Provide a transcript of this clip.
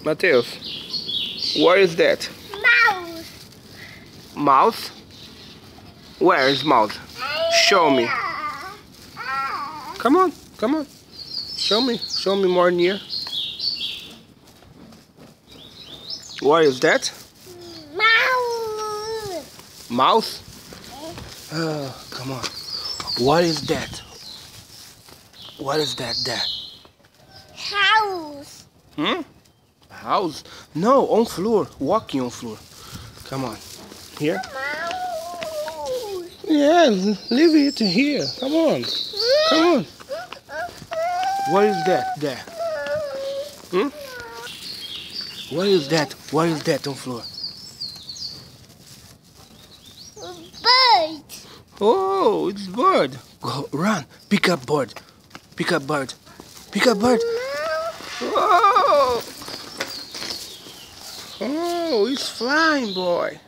Mateus, what is that? Mouse. Mouse? Where is mouse? Show me. Come on, come on. Show me more near. What is that? Mouse. Mouse? Come on. What is that? What is that there? House. House? No, on floor. Walking on floor. Come on. Here? Mouse. Yeah, leave it here. Come on. Come on. What is that there? What is that? What is that on floor? Bird. Oh, it's bird. Go, run. Pick up bird. Pick up bird. Pick up bird. Whoa. Oh, it's flying, boy.